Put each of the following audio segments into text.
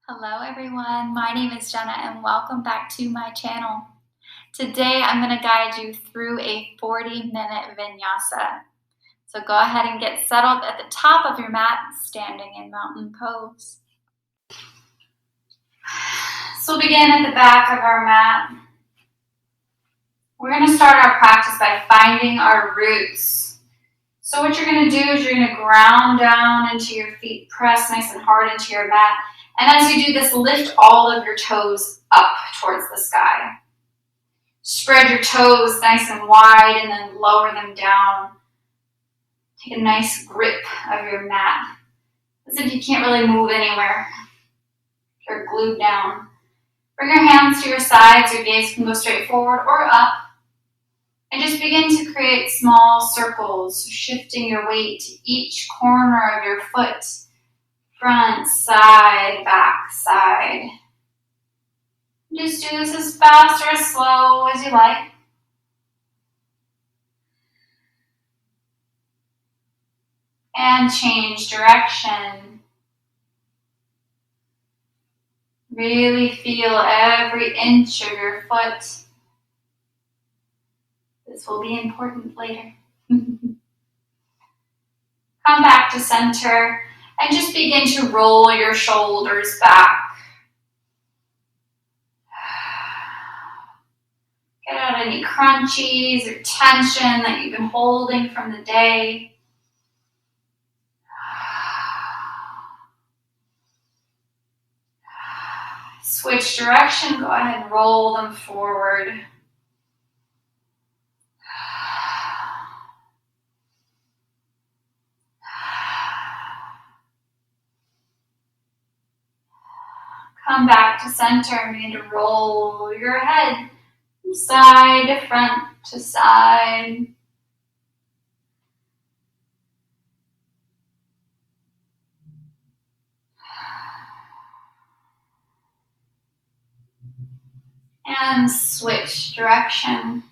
Hello everyone, my name is Jenna and welcome back to my channel. Today I'm going to guide you through a 40-minute vinyasa. So go ahead and get settled at the top of your mat, standing in mountain pose. So we'll begin at the back of our mat. We're going to start our practice by finding our roots. So what you're going to do is you're going to ground down into your feet, press nice and hard into your mat. And as you do this, lift all of your toes up towards the sky. Spread your toes nice and wide and then lower them down. Take a nice grip of your mat, as if you can't really move anywhere. You're glued down. Bring your hands to your sides. Your gaze can go straight forward or up. And just begin to create small circles, shifting your weight to each corner of your foot. Front, side, back, side. Just do this as fast or as slow as you like. And change direction. Really feel every inch of your foot. This will be important later. Come back to center and just begin to roll your shoulders back. Get out any crunchies or tension that you've been holding from the day. Switch direction, go ahead and roll them forward. Come back to center and begin to roll your head from side to front to side. And switch direction.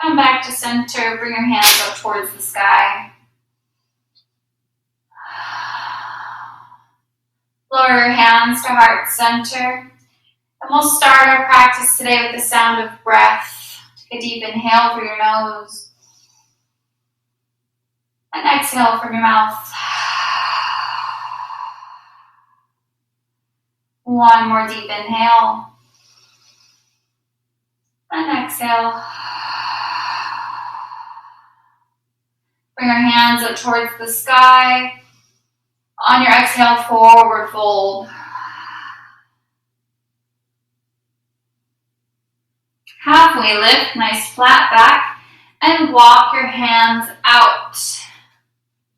Come back to center, bring your hands up towards the sky. Lower your hands to heart center. And we'll start our practice today with the sound of breath. Take a deep inhale through your nose. And exhale from your mouth. One more deep inhale. And exhale. Bring your hands up towards the sky. On your exhale, forward fold. Halfway lift, nice flat back, and walk your hands out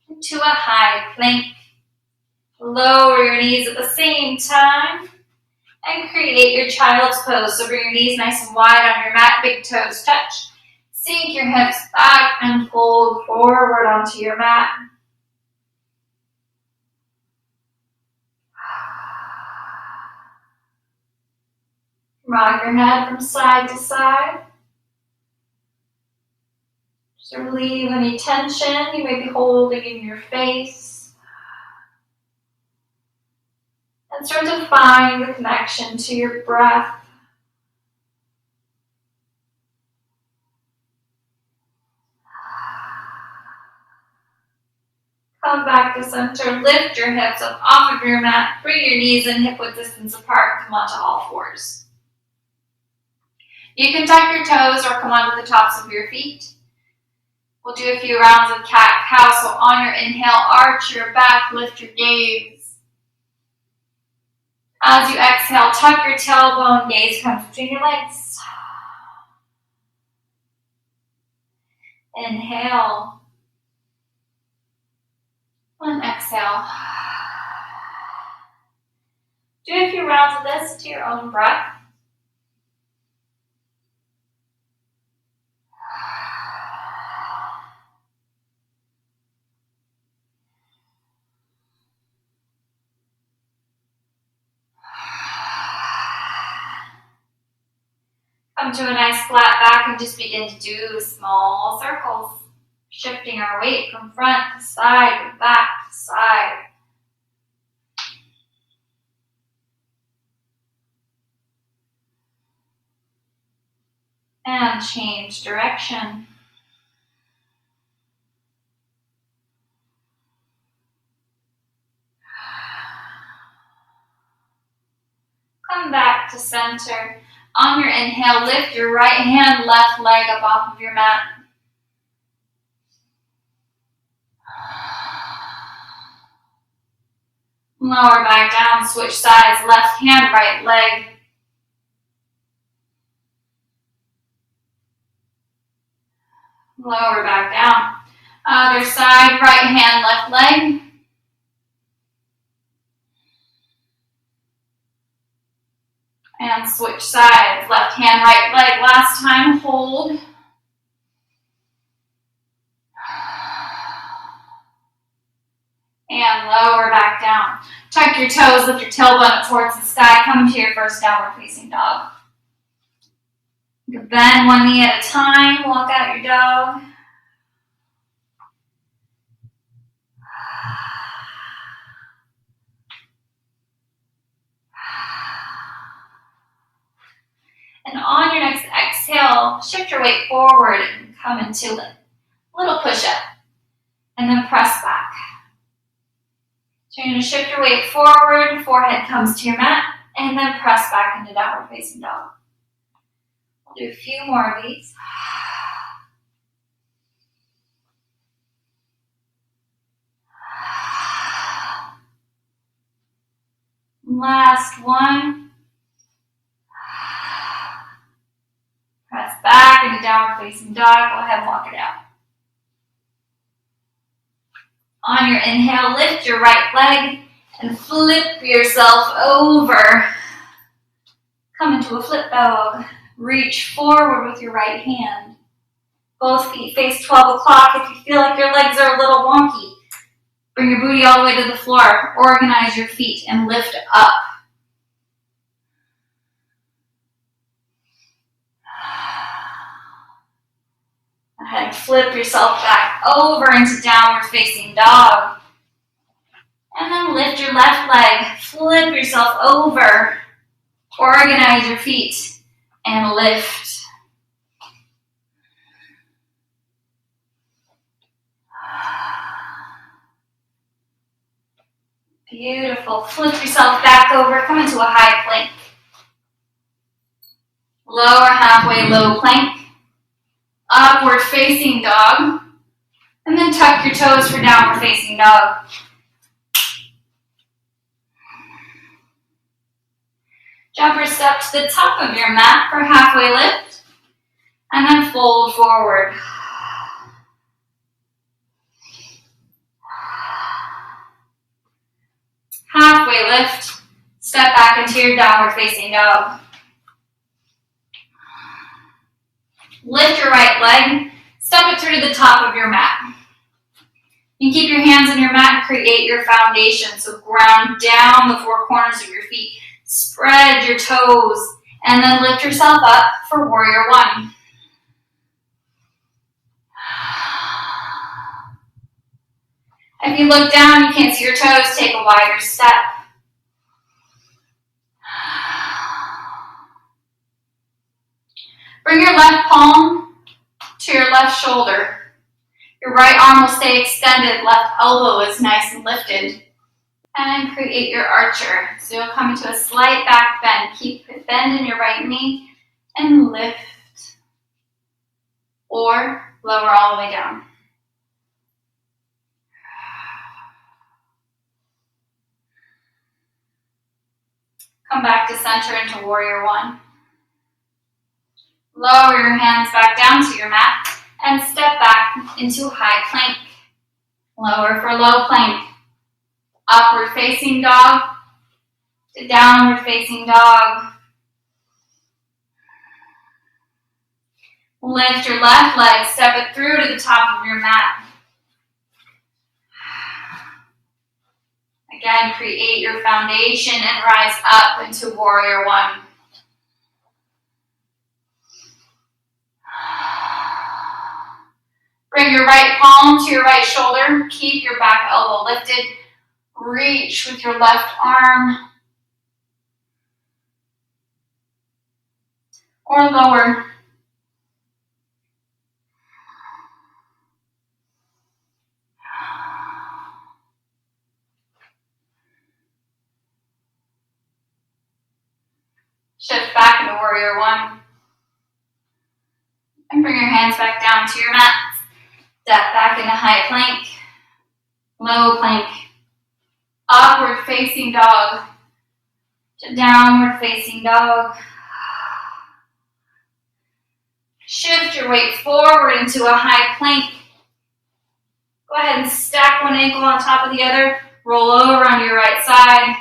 into a high plank. Lower your knees at the same time and create your child's pose. So bring your knees nice and wide on your mat, big toes touch. Sink your hips back and fold forward onto your mat. Rock your head from side to side. Just relieve any tension you may be holding in your face. And start to find the connection to your breath. Come back to center, lift your hips up off of your mat, bring your knees and hip width distance apart, come onto all fours. You can tuck your toes or come onto the tops of your feet. We'll do a few rounds of cat-cow, so on your inhale, arch your back, lift your gaze. As you exhale, tuck your tailbone, gaze comes between your legs. Inhale. And exhale. Do a few rounds of this to your own breath. Come Come to a nice flat back and just begin to do small circles, shifting our weight from front to side, back to side. And change direction. Come back to center. On your inhale, lift your right hand, left leg up off of your mat. Lower back down, switch sides, left hand, right leg. Lower back down. Other side, right hand, left leg. And switch sides, left hand, right leg. Last time, hold. And lower back down. Tuck your toes, lift your tailbone up towards the sky. Come to your first downward facing dog. You can bend one knee at a time, walk out your dog. And on your next exhale, shift your weight forward and come into a little push-up. And then press back. So you're going to shift your weight forward, forehead comes to your mat, and then press back into downward facing dog. We'll do a few more of these. Last one. Press back into downward facing dog. Go ahead and walk it out. On your inhale, lift your right leg and flip yourself over. Come into a flip dog. Reach forward with your right hand. Both feet face 12 o'clock. If you feel like your legs are a little wonky, bring your booty all the way to the floor. Organize your feet and lift up. Ahead, flip yourself back over into downward facing dog. And then lift your left leg, flip yourself over. Organize your feet and lift. Beautiful. Flip yourself back over, come into a high plank. Lower halfway low plank. Upward facing dog, and then tuck your toes for downward facing dog. Jumper step to the top of your mat for halfway lift, and then fold forward. Halfway lift, step back into your downward facing dog. Lift your right leg, step it through to the top of your mat. You can keep your hands on your mat and create your foundation. So ground down the four corners of your feet. Spread your toes, and then lift yourself up for warrior one. If you look down, you can't see your toes, take a wider step. Bring your left palm to your left shoulder. Your right arm will stay extended, left elbow is nice and lifted. And create your archer. So you'll come into a slight back bend. Keep it bend in your right knee and lift. Or lower all the way down. Come back to center into warrior one. Lower your hands back down to your mat and step back into high plank. Lower for low plank. Upward facing dog to downward facing dog. Lift your left leg, step it through to the top of your mat. Again, create your foundation and rise up into warrior one. Bring your right palm to your right shoulder. Keep your back elbow lifted. Reach with your left arm. Or lower. Shift back into warrior one. And bring your hands back down to your mat. Step back into high plank. Low plank. Upward facing dog. To downward facing dog. Shift your weight forward into a high plank. Go ahead and stack one ankle on top of the other. Roll over onto your right side.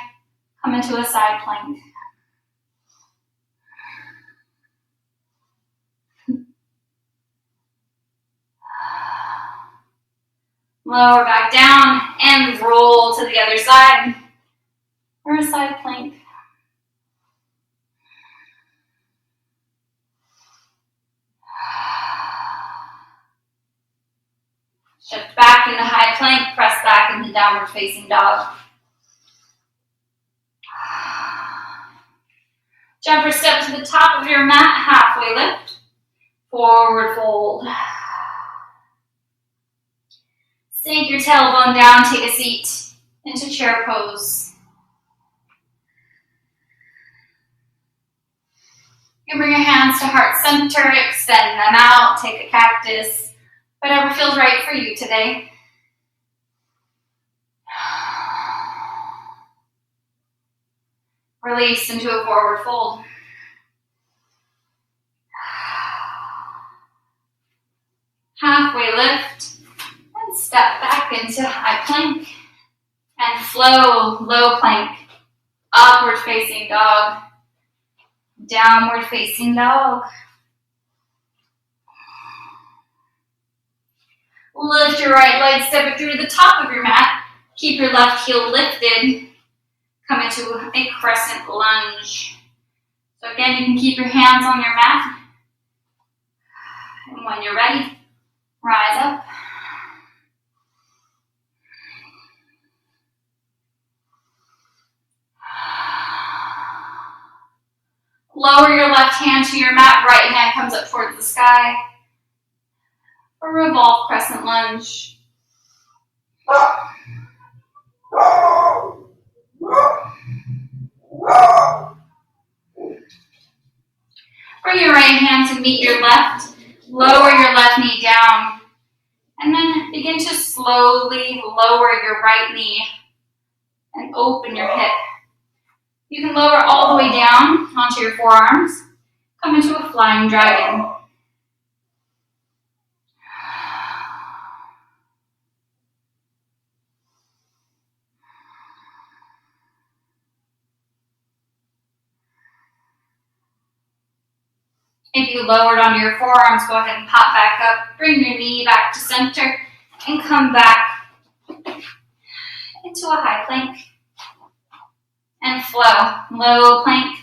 Come into a side plank. Lower back down and roll to the other side. Or a side plank. Shift back into high plank, press back into downward facing dog. Jump or step to the top of your mat, halfway lift. Forward fold. Sink your tailbone down, take a seat into chair pose. You bring your hands to heart center, extend them out, take a cactus, whatever feels right for you today. Release into a forward fold. Halfway lift and step back into high plank and flow, low plank, upward facing dog, downward facing dog. Lift your right leg, step it through the top of your mat. Keep your left heel lifted. Come into a crescent lunge. So again, you can keep your hands on your mat. And when you're ready, rise up. Lower your left hand to your mat, right hand comes up towards the sky. Or revolve crescent lunge. Bring your right hand to meet your left. Lower your left knee down. And then begin to slowly lower your right knee and open your hip. You can lower all the way down onto your forearms. Come into a flying dragon. If you lowered onto your forearms, go ahead and pop back up. Bring your knee back to center and come back into a high plank. And flow. Low plank,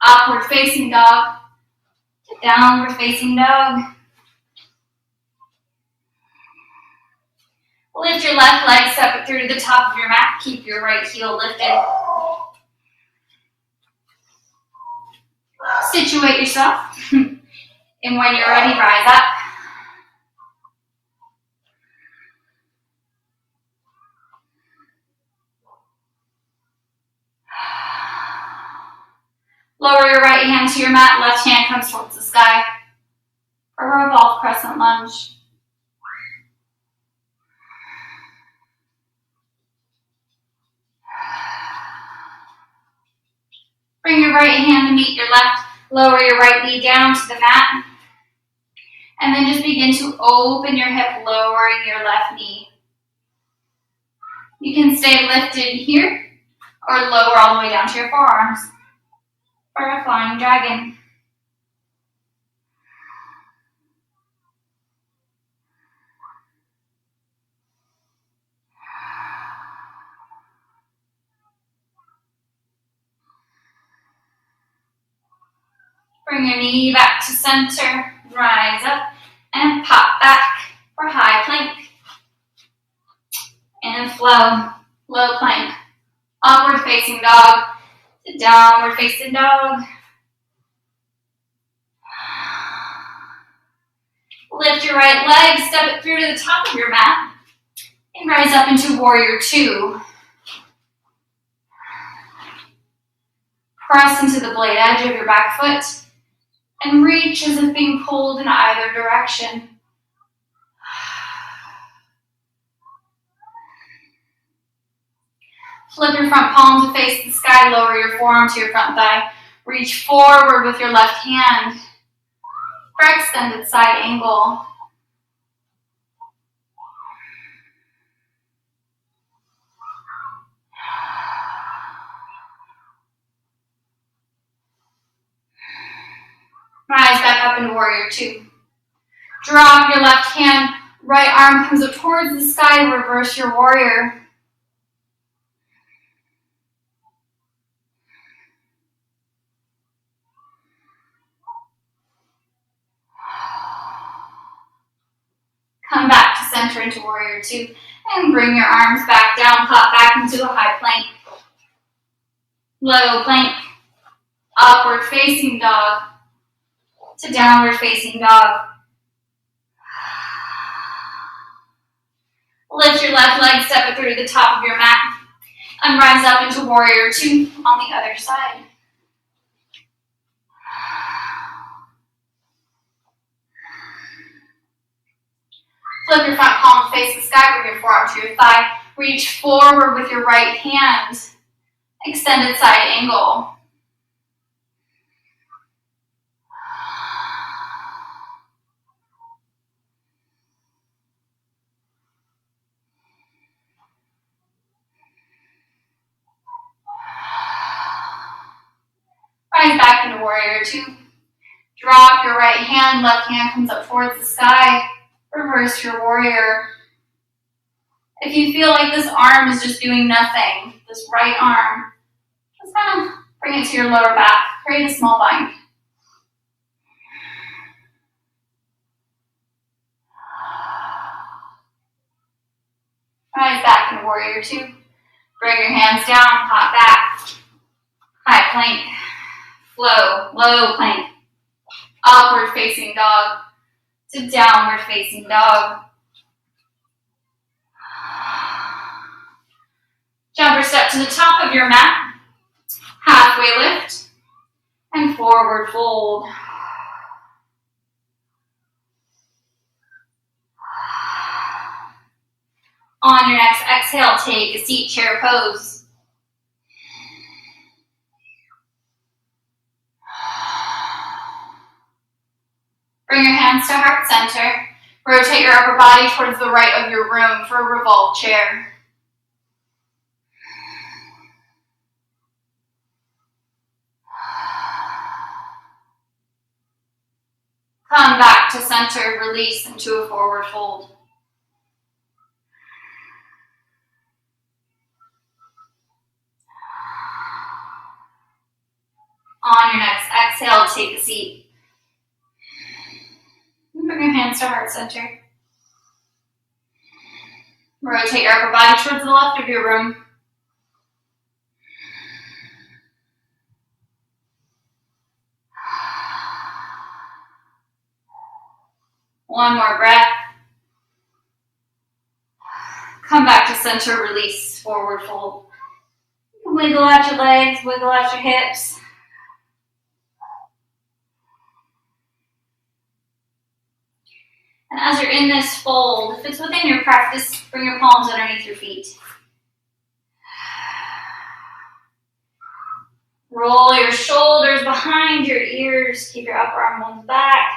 upward facing dog, to downward facing dog. Lift your left leg, step it through to the top of your mat. Keep your right heel lifted. Situate yourself. And when you're ready, rise up. Lower your right hand to your mat, left hand comes towards the sky. Or revolve crescent lunge. Bring your right hand to meet your left. Lower your right knee down to the mat. And then just begin to open your hip, lowering your left knee. You can stay lifted here or lower all the way down to your forearms. Or a flying dragon. Bring your knee back to center, rise up, and pop back or high plank. And flow, low plank, upward facing dog to downward facing dog. Lift your right leg, step it through to the top of your mat, and rise up into warrior two. Press into the blade edge of your back foot and reach as if being pulled in either direction. Flip your front palm to face the sky, lower your forearm to your front thigh. Reach forward with your left hand for extended side angle. Rise back up into warrior two. Drop your left hand, right arm comes up towards the sky, reverse your warrior. Come back to center into warrior two and bring your arms back down, pop back into a high plank. Low plank, upward facing dog to downward facing dog. Lift your left leg, step it through to the top of your mat, and rise up into warrior two on the other side. Flip your front palm, face the sky, bring your forearm to your thigh. Reach forward with your right hand, extended side angle. Rise back into warrior two. Drop your right hand, left hand comes up towards the sky. Reverse your warrior. If you feel like this arm is just doing nothing, this right arm, just kind of bring it to your lower back. Create a small bind. Rise back into warrior two. Bring your hands down, hop back. High plank. Flow, low plank. Upward facing dog to downward facing dog. Jump or step to the top of your mat. Halfway lift and forward fold. On your next exhale, take a seat chair pose. Bring your hands to heart center. Rotate your upper body towards the right of your room for a revolved chair. Come back to center, release into a forward fold. On your next exhale, take a seat. Bring your hands to heart center. Rotate your upper body towards the left of your room. One more breath. Come back to center, release, forward fold. Wiggle out your legs, wiggle out your hips. And as you're in this fold, if it's within your practice, bring your palms underneath your feet. Roll your shoulders behind your ears. Keep your upper arm on the back.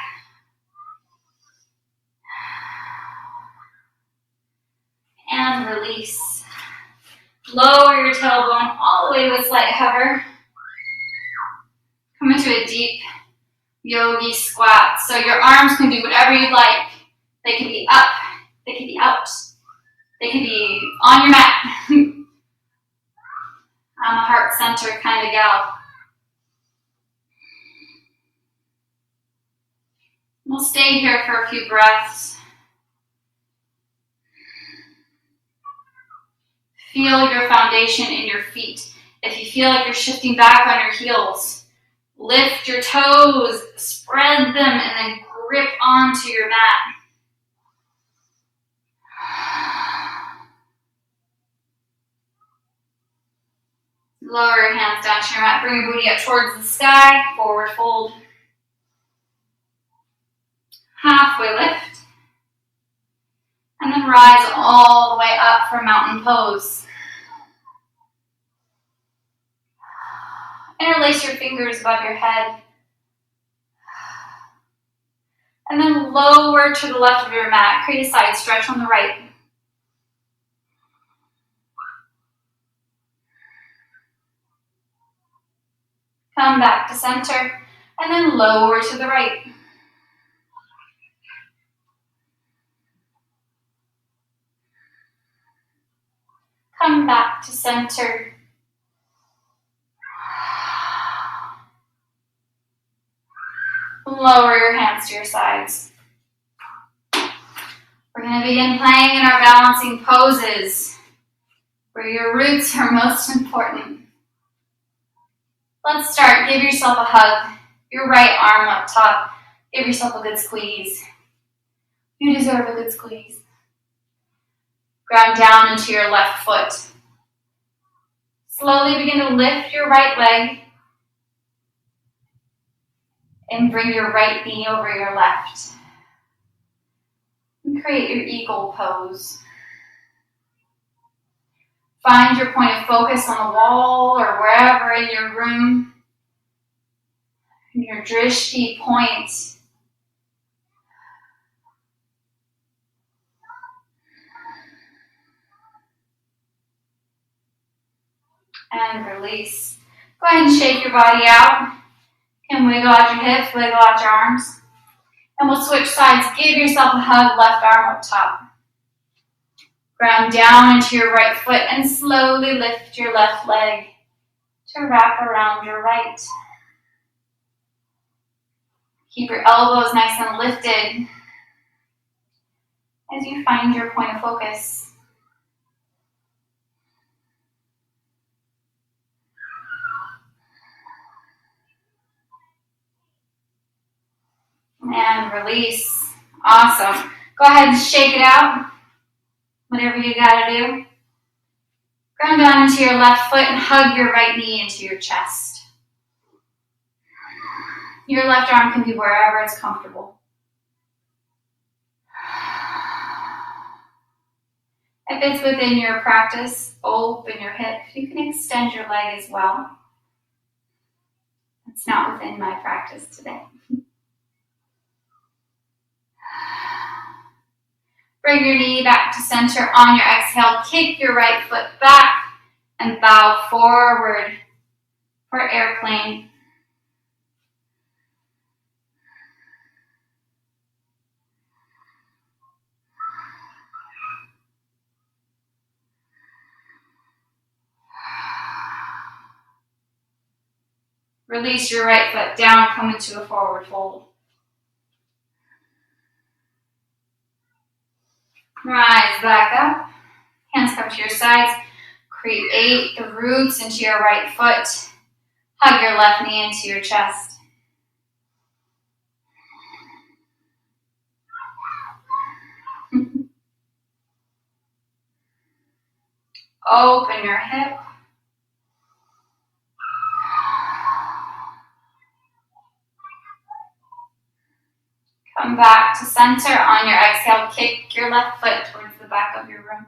And release. Lower your tailbone all the way to a slight hover. Come into a deep yogi squat. So your arms can do whatever you'd like. They can be up, they can be out, they can be on your mat. I'm a heart center kind of gal. We'll stay here for a few breaths. Feel your foundation in your feet. If you feel like you're shifting back on your heels, lift your toes, spread them, and then grip onto your mat. Lower your hands down to your mat. Bring your booty up towards the sky. Forward fold. Halfway lift. And then rise all the way up for mountain pose. Interlace your fingers above your head. And then lower to the left of your mat. Create a side stretch on the right. Come back to center. And then lower to the right. Come back to center. Lower your hands to your sides. We're going to begin playing in our balancing poses, where your roots are most important. Let's start. Give yourself a hug. Your right arm up top. Give yourself a good squeeze. You deserve a good squeeze. Ground down into your left foot. Slowly begin to lift your right leg and bring your right knee over your left. And create your eagle pose. Find your point of focus on the wall or wherever in your room. Your drishti point. And release. Go ahead and shake your body out. You can wiggle out your hips, wiggle out your arms. And we'll switch sides. Give yourself a hug, left arm up top. Ground down into your right foot and slowly lift your left leg to wrap around your right. Keep your elbows nice and lifted as you find your point of focus. And release. Awesome. Go ahead and shake it out. Whatever you gotta do. Ground down into your left foot and hug your right knee into your chest. Your left arm can be wherever it's comfortable. If it's within your practice, open your hip. You can extend your leg as well. It's not within my practice today. Bring your knee back to center on your exhale. Kick your right foot back and bow forward for airplane. Release your right foot down, come into a forward fold. Rise back up. Hands come to your sides. Create the roots into your right foot. Hug your left knee into your chest. Open your hip. Come back to center on your exhale. Kick your left foot towards the back of your room.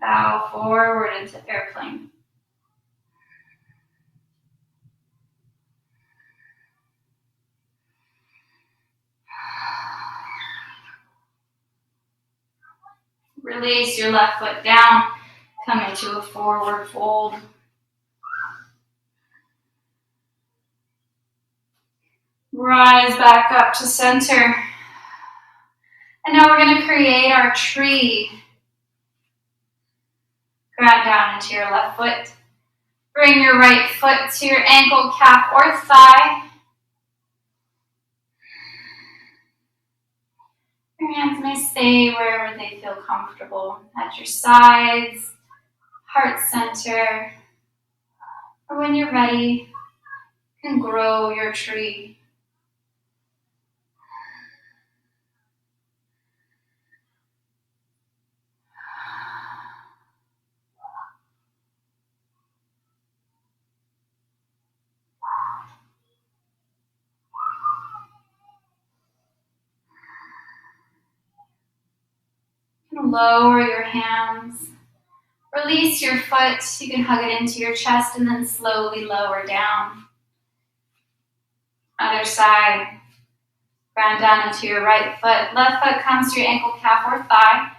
Bow forward into airplane. Release your left foot down. Come into a forward fold. Rise back up to center. And now we're going to create our tree. Ground down into your left foot. Bring your right foot to your ankle, calf, or thigh. Your hands may stay wherever they feel comfortable, at your sides, heart center, or when you're ready, you can grow your tree. You can lower your hands. Release your foot. You can hug it into your chest and then slowly lower down. Other side. Ground down into your right foot. Left foot comes to your ankle, calf, or thigh.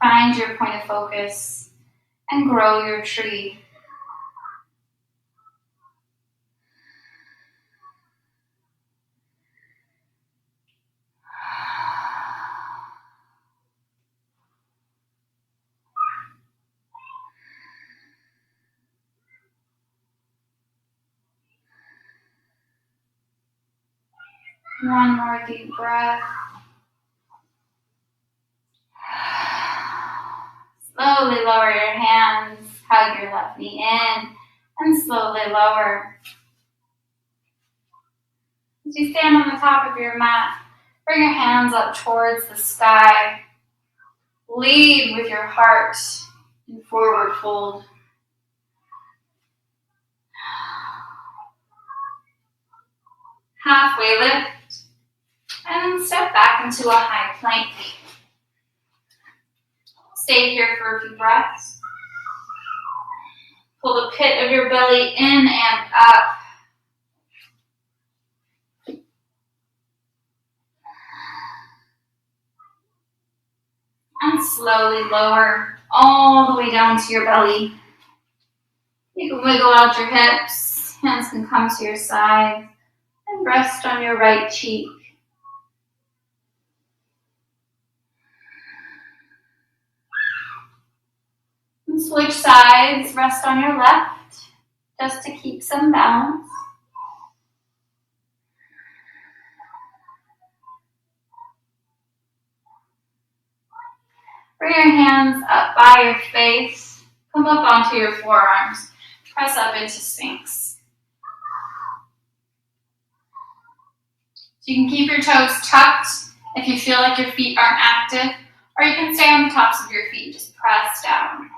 Find your point of focus and grow your tree. One more deep breath. Slowly lower your hands. Hug your left knee in and slowly lower. As you stand on the top of your mat, bring your hands up towards the sky. Lead with your heart in forward fold. Halfway lift, and then step back into a high plank. Stay here for a few breaths. Pull the pit of your belly in and up. And slowly lower all the way down to your belly. You can wiggle out your hips. Hands can come to your sides and rest on your right cheek. And switch sides, rest on your left, just to keep some balance. Bring your hands up by your face. Come up onto your forearms. Press up into Sphinx. So you can keep your toes tucked if you feel like your feet aren't active, or you can stay on the tops of your feet, just press down.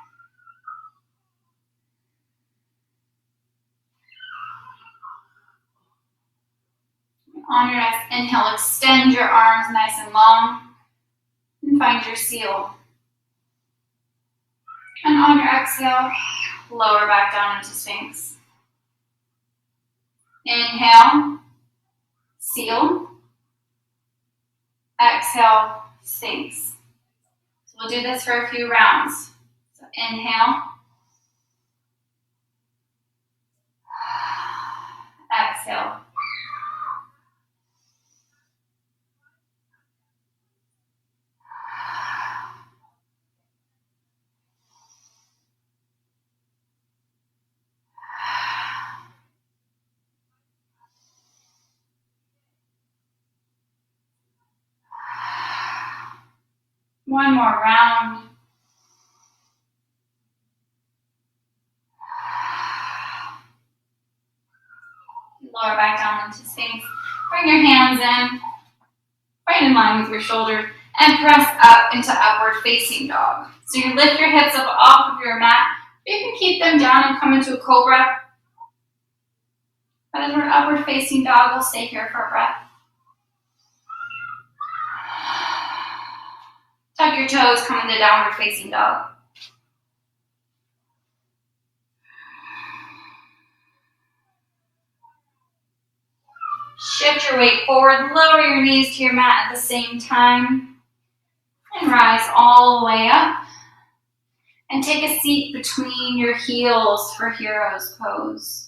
On your next inhale, extend your arms nice and long, and find your seal. And on your exhale, lower back down into Sphinx. Inhale, seal. Exhale, Sphinx. So we'll do this for a few rounds. So inhale. Exhale. One more round. Lower back down into Sphinx. Bring your hands in, right in line with your shoulders, and press up into upward facing dog. So you lift your hips up off of your mat. You can keep them down and come into a cobra. But as we're upward facing dog, we'll stay here for a breath. Tuck your toes, come into downward facing dog. Shift your weight forward, lower your knees to your mat at the same time, and rise all the way up. And take a seat between your heels for hero's pose.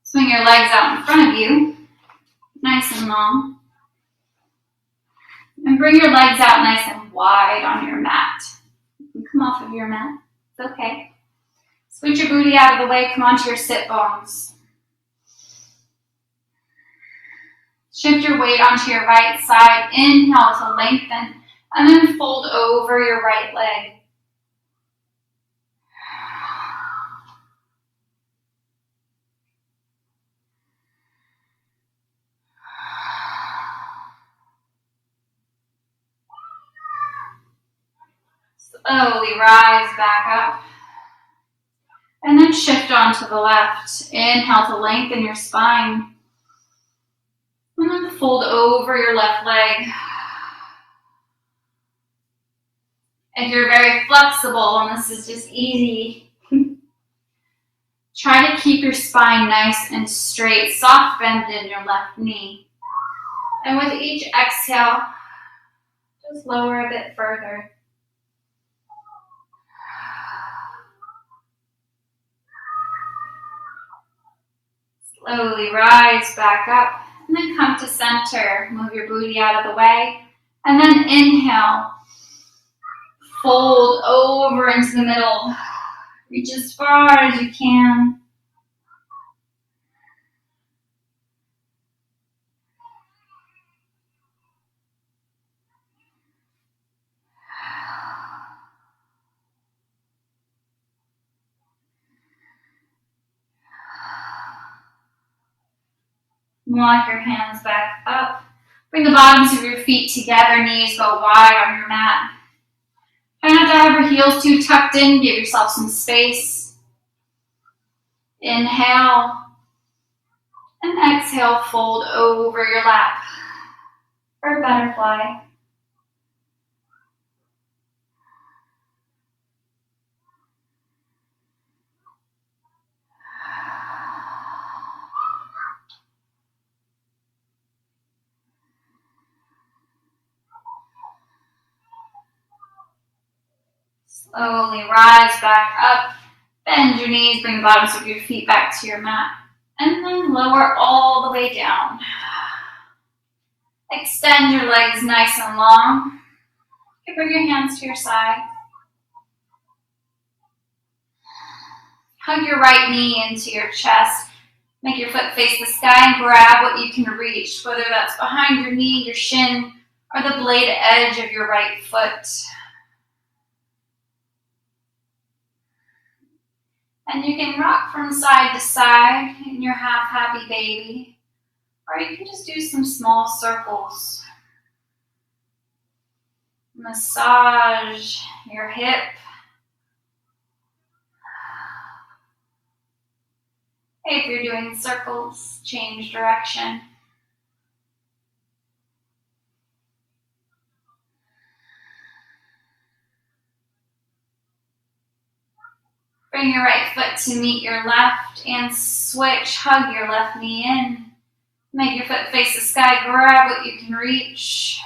Swing your legs out in front of you and long. And bring your legs out nice and wide on your mat. You can come off of your mat. It's okay. Scoot your booty out of the way. Come onto your sit bones. Shift your weight onto your right side. Inhale to lengthen. And then fold over your right leg. Slowly rise back up. And then shift onto the left. Inhale to lengthen your spine. And then fold over your left leg. If you're very flexible and this is just easy, try to keep your spine nice and straight. Soft bend in your left knee. And with each exhale, just lower a bit further. Slowly rise back up and then come to center. Move your booty out of the way. And then inhale. Fold over into the middle. Reach as far as you can. Walk your hands back up. Bring the bottoms of your feet together. Knees go wide on your mat. Try not to have your heels too tucked in. Give yourself some space. Inhale. And exhale, fold over your lap for a butterfly. Slowly rise back up. Bend your knees, bring the bottoms of your feet back to your mat. And then lower all the way down. Extend your legs nice and long. Bring your hands to your side. Hug your right knee into your chest. Make your foot face the sky and grab what you can reach, whether that's behind your knee, your shin, or the blade edge of your right foot. And you can rock from side to side in your half happy baby. Or you can just do some small circles. Massage your hip. If you're doing circles, change direction. Bring your right foot to meet your left and switch. Hug your left knee in. Make your foot face the sky. Grab what you can reach.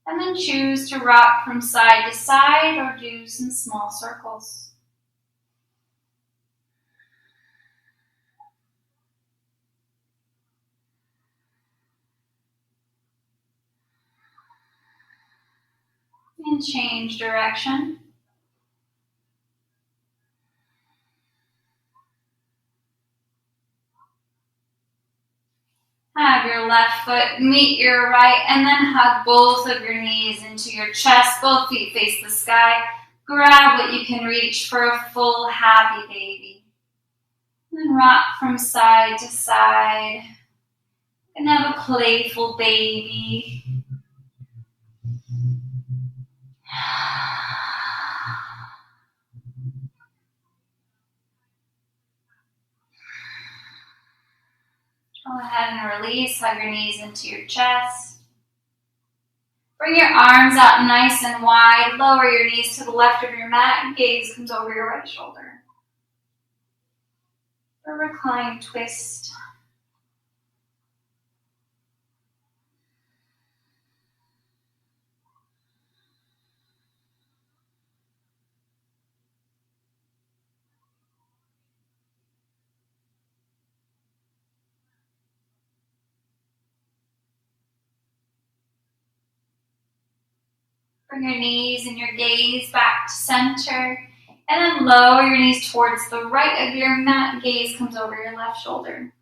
And then choose to rock from side to side or do some small circles. And change direction. Have your left foot meet your right and then hug both of your knees into your chest. Both feet face the sky. Grab what you can reach for a full happy baby. And then rock from side to side. And have a playful baby. Go ahead and release. Hug your knees into your chest. Bring your arms out nice and wide. Lower your knees to the left of your mat. Gaze comes over your right shoulder. A reclined twist. Bring your knees and your gaze back to center. And then lower your knees towards the right of your mat. Gaze comes over your left shoulder.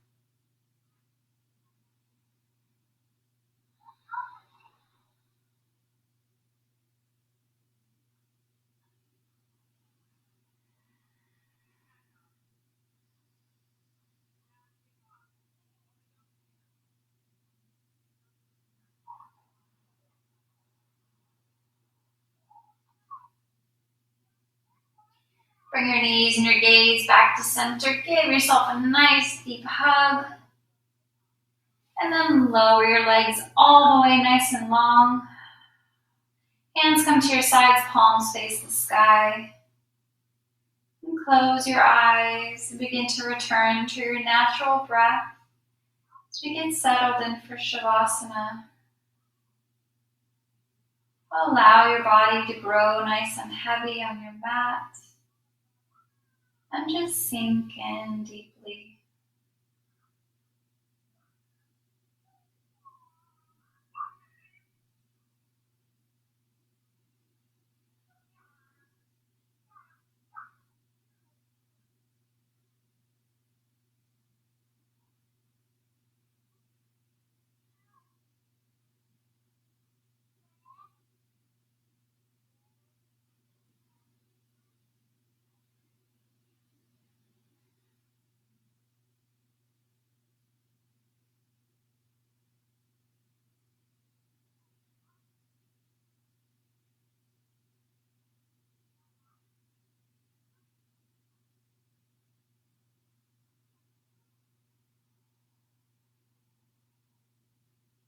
Bring your knees and your gaze back to center. Give yourself a nice deep hug. And then lower your legs all the way nice and long. Hands come to your sides, palms face the sky. And close your eyes and begin to return to your natural breath as we get settled in for Shavasana. Allow your body to grow nice and heavy on your mat. And just sink in deeply.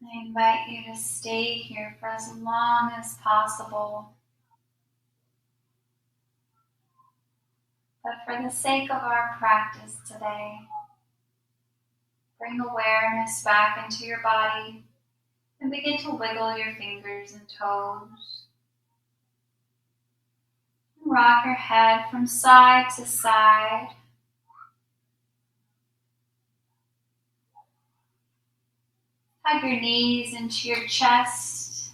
I invite you to stay here for as long as possible. But for the sake of our practice today, bring awareness back into your body and begin to wiggle your fingers and toes. Rock your head from side to side. Hug your knees into your chest.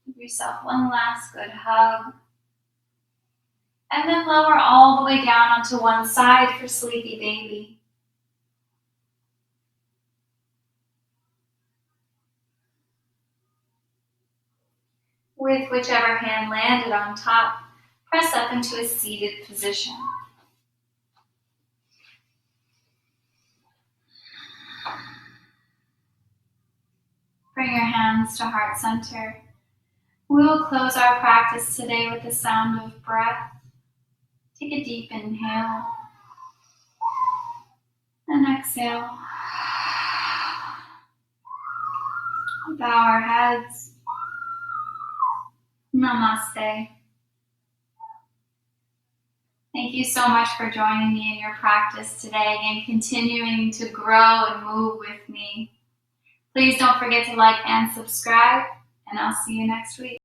Give yourself one last good hug. And then lower all the way down onto one side for Sleepy Baby. With whichever hand landed on top, press up into a seated position. Bring your hands to heart center. We will close our practice today with the sound of breath. Take a deep inhale and exhale. Bow our heads. Namaste. Thank you so much for joining me in your practice today and continuing to grow and move with me. Please don't forget to like and subscribe, and I'll see you next week.